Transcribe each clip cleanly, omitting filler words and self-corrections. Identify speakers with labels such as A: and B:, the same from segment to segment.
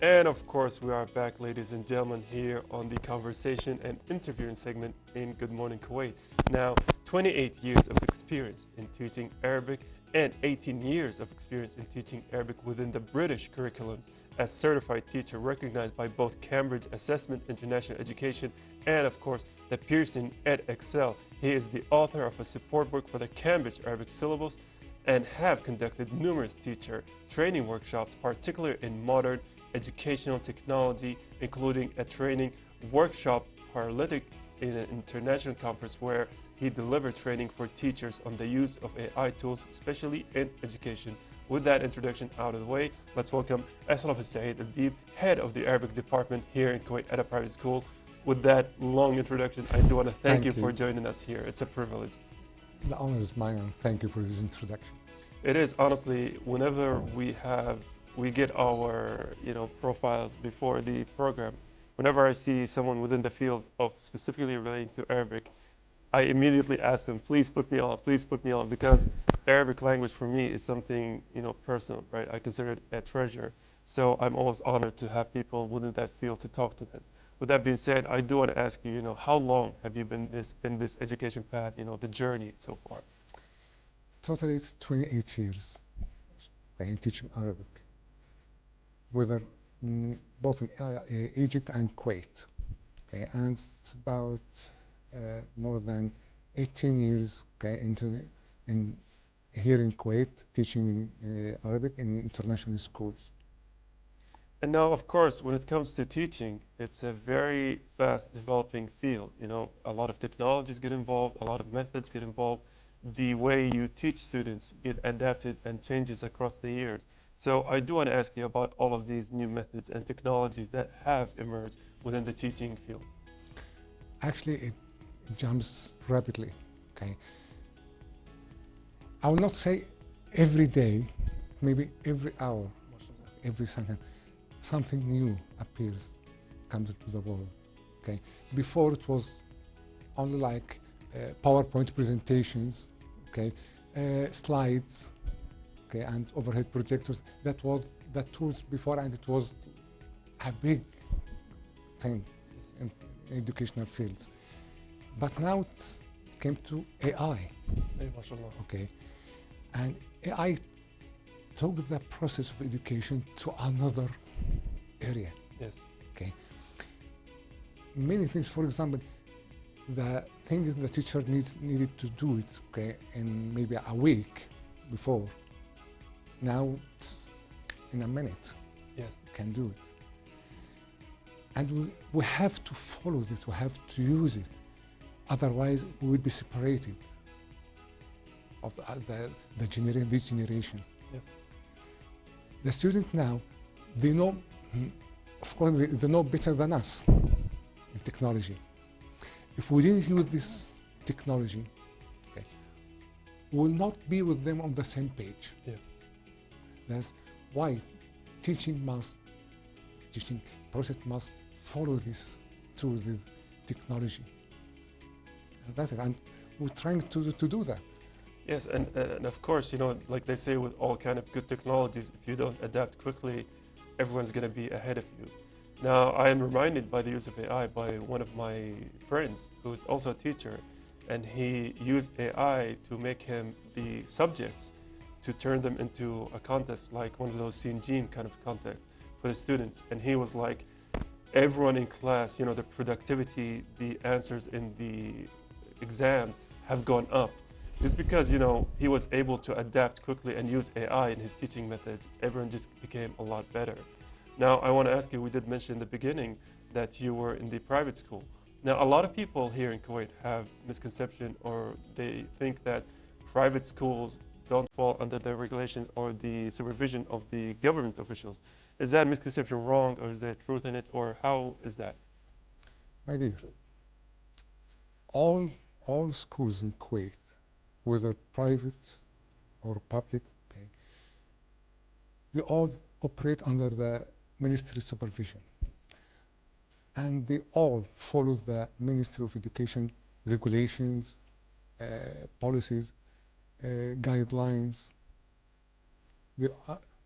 A: And of course, we are back, ladies and gentlemen, here on the conversation and interviewing segment in Good Morning Kuwait. Now, 28 years of experience in teaching Arabic and 18 years of experience in teaching Arabic within the British curriculums as certified teacher recognized by both Cambridge Assessment International Education and, of course, the Pearson EdXL. He is the author of a support book for the Cambridge Arabic syllabus and have conducted numerous teacher training workshops, particularly in modern educational technology, including a training workshop paralytic in an international conference where he delivered training for teachers on the use of AI tools, especially in education. With that introduction out of the way, let's welcome Ashraf Elsaeed, head of the Arabic department here in Kuwait at a private school. With that long introduction, I do want to thank you for joining us here. It's a privilege.
B: The honor is mine, and thank you for this introduction.
A: It is, honestly, whenever we get our profiles before the program, whenever I see someone within the field of specifically relating to Arabic, I immediately ask them, please put me on, because Arabic language for me is something personal, right? I consider it a treasure. So I'm always honored to have people within that field to talk to them. With that being said, I do want to ask you, how long have you been in this education path, the journey so far?
B: Totally, it's 28 years in teaching Arabic, whether both in Egypt and Kuwait. Okay, and it's about more than 18 years here in Kuwait teaching Arabic in international schools.
A: And now, of course, when it comes to teaching, it's a very fast developing field. A lot of technologies get involved, a lot of methods get involved. The way you teach students get adapted and changes across the years. So I do want to ask you about all of these new methods and technologies that have emerged within the teaching field.
B: Actually, it jumps rapidly. Okay, I will not say every day, maybe every hour, every second, something new appears, comes into the world. Okay, before it was only like PowerPoint presentations, okay, slides, okay, and overhead projectors. That was the tools before, and it was a big thing in educational fields. But now it came to AI. Okay, and AI took the process of education to another area.
A: Yes.
B: Okay. Many things, for example, the things the teacher needed to do it, okay, in maybe a week before. Now it's in a minute.
A: Yes.
B: You can do it. And we have to follow this, we have to use it. Otherwise, we will be separated of this generation.
A: Yes.
B: The students now, they know, of course, they know better than us in technology. If we didn't use this technology, okay, we will not be with them on the same page.
A: Yeah.
B: That's why teaching process must follow this through this technology. And that's it. And we're trying to do that.
A: Yes, and of course, like they say with all kind of good technologies, if you don't adapt quickly, everyone's going to be ahead of you. Now, I am reminded by the use of AI by one of my friends who is also a teacher, and he used AI to make him the subjects to turn them into a contest, like one of those Sinjin kind of contests for the students. And he was like, everyone in class, the productivity, the answers in the exams have gone up. Just because, he was able to adapt quickly and use AI in his teaching methods, everyone just became a lot better. Now, I want to ask you, we did mention in the beginning that you were in the private school. Now, a lot of people here in Kuwait have misconception, or they think that private schools don't fall under the regulations or the supervision of the government officials. Is that misconception wrong, or is there truth in it, or how is that?
B: My dear, all schools in Kuwait, whether private or public, okay, they all operate under the ministry supervision, and they all follow the Ministry of Education regulations, policies, guidelines.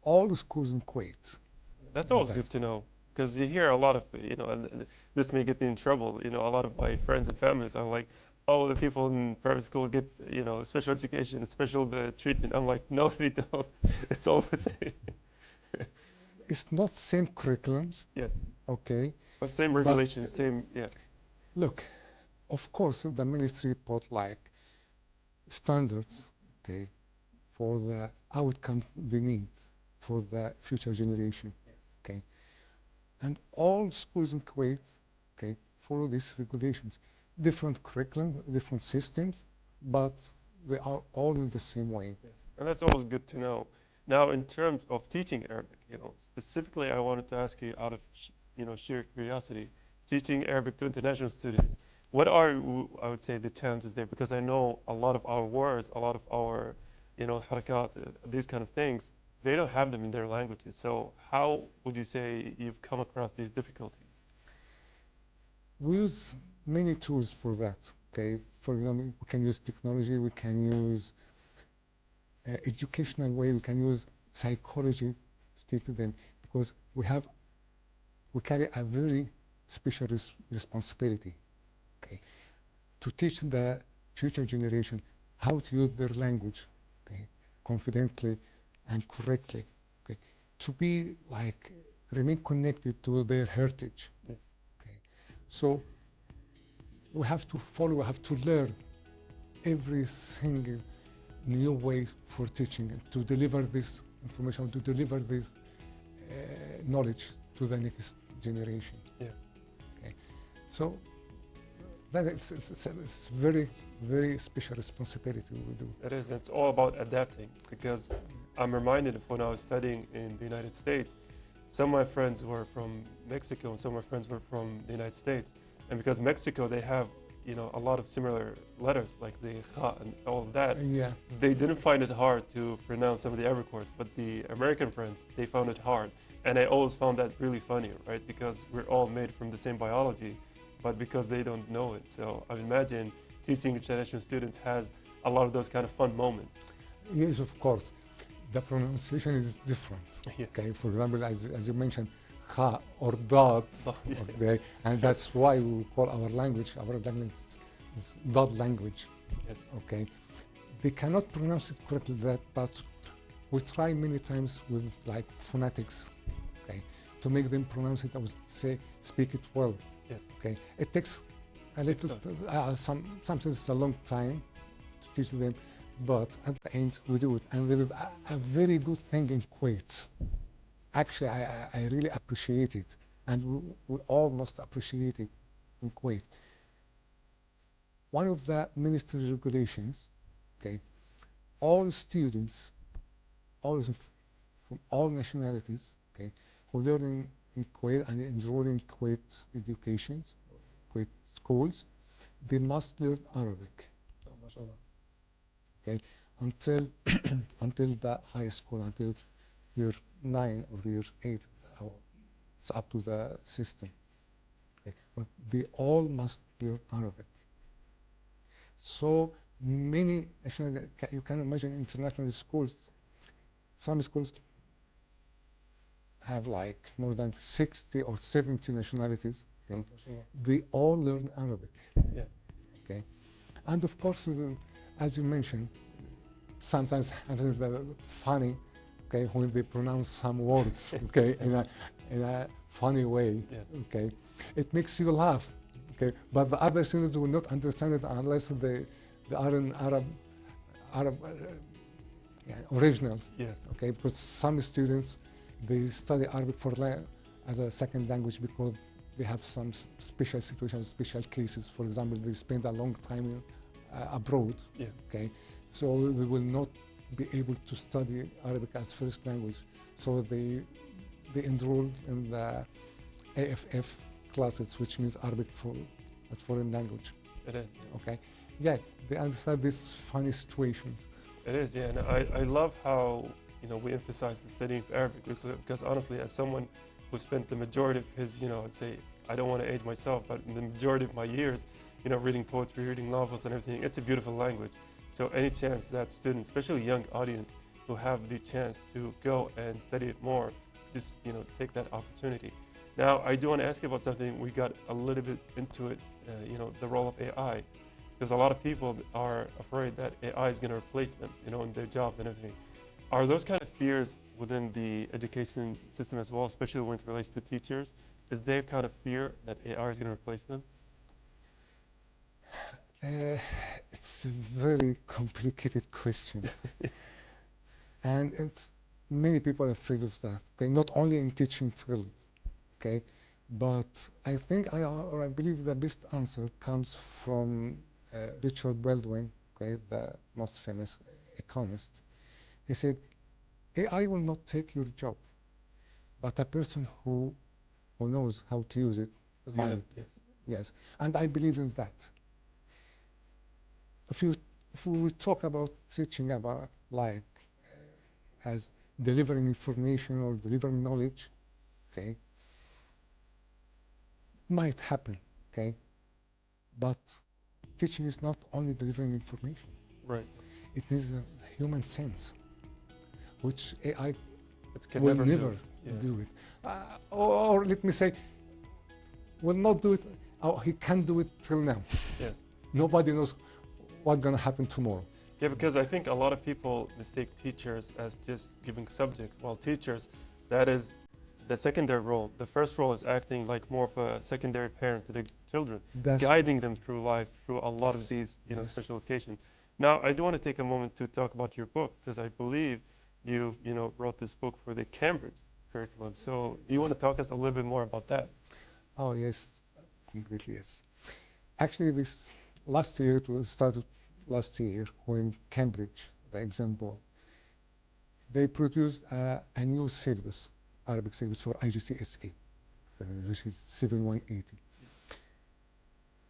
B: All the schools in Kuwait
A: That's always
B: that.
A: good to know because you hear a lot of, and this may get me in trouble. A lot of my friends and families are like, oh, the people in private school get, special education, special treatment. I'm like, no, they don't. It's all the same.
B: It's not same curriculums,
A: Yes.
B: okay?
A: But same
B: But
A: regulations, same, yeah.
B: look, of course, the ministry put like standards, okay, for the outcome they need for the future generation, okay? And all schools in Kuwait, okay, follow these regulations. Different curriculum, different systems, but they are all in the same way.
A: Yes. And that's always good to know. Now, in terms of teaching Arabic, specifically, I wanted to ask you out of, sheer curiosity, teaching Arabic to international students. What are, I would say, the challenges there? Because I know a lot of our words, a lot of our, harakat, these kind of things, they don't have them in their languages. So how would you say you've come across these difficulties?
B: We use many tools for that, okay? For example, we can use technology, we can use educational way, we can use psychology to teach them because we carry a very special responsibility, okay, to teach the future generation how to use their language, okay, confidently and correctly, okay, to be like remain connected to their heritage.
A: Yes.
B: Okay, so we have to follow, we have to learn every single new way for teaching and to deliver this information, to deliver this knowledge to the next generation.
A: Yes.
B: Okay, so that it's very, very special responsibility we do.
A: It is. It's all about adapting because I'm reminded of when I was studying in the United States, some of my friends were from Mexico and some of my friends were from the United States. And because Mexico, they have, a lot of similar letters like the kha and all of that.
B: Yeah.
A: They didn't find it hard to pronounce some of the Arabic words, but the American friends, they found it hard. And I always found that really funny, right? Because we're all made from the same biology, but because they don't know it. So I imagine teaching international students has a lot of those kind of fun moments.
B: Yes, of course. The pronunciation is different.
A: Yes.
B: Okay, for example, as you mentioned, kha or dot,
A: Oh, yeah.
B: okay, and that's why we call our language is dot language.
A: Yes.
B: Okay, they cannot pronounce it correctly, but we try many times with like phonetics, okay, to make them pronounce it. I would say speak it well.
A: Yes.
B: Okay, it takes a little, sometimes it's a long time to teach them, but at the end we do it, and there is a very good thing in Kuwait. Actually, I really appreciate it, and we all must appreciate it in Kuwait. One of the ministry regulations, okay, all students, all from all nationalities, okay, who learn in Kuwait and enroll in Kuwait educations, Kuwait schools, they must learn Arabic. Okay, until until the high school, until year 9 or year 8, it's up to the system. Okay, but they all must learn Arabic. So many, you can imagine international schools. Some schools have like more than 60 or 70 nationalities. Okay? They all learn Arabic.
A: Yeah.
B: Okay, and of course, as you mentioned, sometimes funny, okay, when they pronounce some words, okay, in a funny way,
A: Yes.
B: okay, it makes you laugh, okay, but the other students will not understand it unless they are in Arab original,
A: Yes.
B: okay, because some students they study Arabic as a second language because they have some special situations, special cases. For example, they spend a long time abroad,
A: Yes.
B: okay, so they will not be able to study Arabic as first language. So they enrolled in the AFF classes, which means Arabic as foreign language.
A: It is.
B: Okay, yeah, they understand these funny situations.
A: It is, yeah, and I love how we emphasize the studying of Arabic because honestly, as someone who spent the majority of his, I'd say, I don't want to age myself, but the majority of my years, reading poetry, reading novels and everything, it's a beautiful language. So any chance that students, especially young audience, who have the chance to go and study it more, just take that opportunity. Now, I do want to ask you about something. We got a little bit into it, the role of AI, because a lot of people are afraid that AI is going to replace them, in their jobs and everything. Are those kind of fears within the education system as well, especially when it relates to teachers? Is there kind of fear that AI is going to replace them?
B: It's a very complicated question. And it's many people are afraid of that. Okay, not only in teaching fields, okay, but I think I believe the best answer comes from Richard Baldwin, okay, the most famous economist. He said, AI will not take your job, but a person who knows how to use it might.
A: Yes.
B: Yes, and I believe in that. If we talk about teaching about like as delivering information or delivering knowledge, okay, might happen, okay, but teaching is not only delivering information.
A: Right.
B: It needs a human sense, which AI
A: Can
B: will
A: never
B: never
A: do.
B: do it. Or let me say, will not do it. Oh, he can't do it till now.
A: Yes.
B: Nobody knows what's going to happen tomorrow.
A: Yeah, because I think a lot of people mistake teachers as just giving subjects, while teachers, that is the secondary role. The first role is acting like more of a secondary parent to the children, guiding them through life, through a lot of these, special occasions. Now, I do want to take a moment to talk about your book, because I believe you, wrote this book for the Cambridge curriculum. So do you want to talk us a little bit more about that?
B: Oh, yes, completely, yes. Actually, this last year, it was started last year when Cambridge, the exam board, they produced a new syllabus, Arabic syllabus for IGCSE, which is 7180.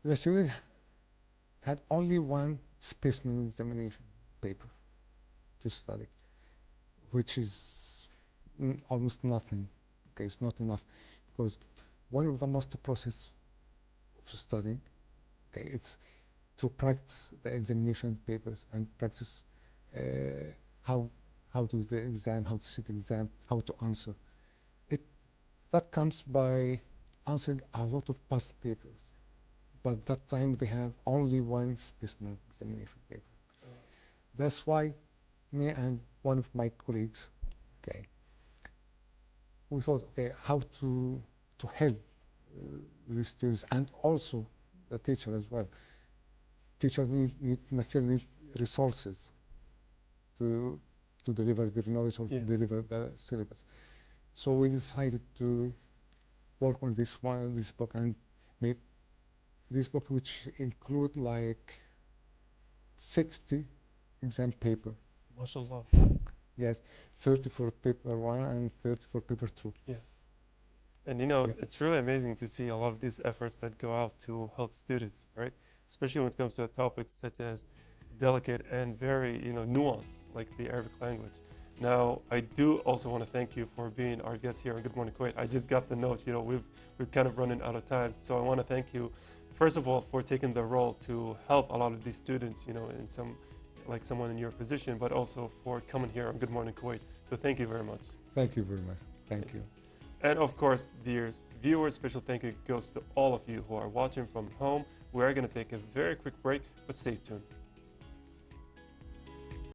B: The student had only one specimen examination paper to study, which is almost nothing. Okay, it's not enough, because one of the most process of studying, okay, it's to practice the examination papers and practice how to do the exam, how to sit the exam, how to answer. That comes by answering a lot of past papers, but that time they have only one specimen examination paper. That's why me and one of my colleagues, okay, we thought, okay, how to help the students and also the teacher as well. Teachers need material, need resources to deliver the knowledge or to deliver the syllabus. So we decided to work on this book, and made this book, which include like 60 exam paper.
A: MashaAllah.
B: Yes, 30 for paper 1 and 30 for paper 2.
A: Yeah. And it's really amazing to see a lot of these efforts that go out to help students, right? Especially when it comes to topics such as delicate and very, nuanced, like the Arabic language. Now, I do also want to thank you for being our guest here on Good Morning Kuwait. I just got the note, we've kind of running out of time. So I want to thank you, first of all, for taking the role to help a lot of these students, in someone in your position, but also for coming here on Good Morning Kuwait. So thank you very much.
B: Thank you very much. Thank you.
A: And of course, dear viewers, special thank you goes to all of you who are watching from home. We are going to take a very quick break, but stay tuned.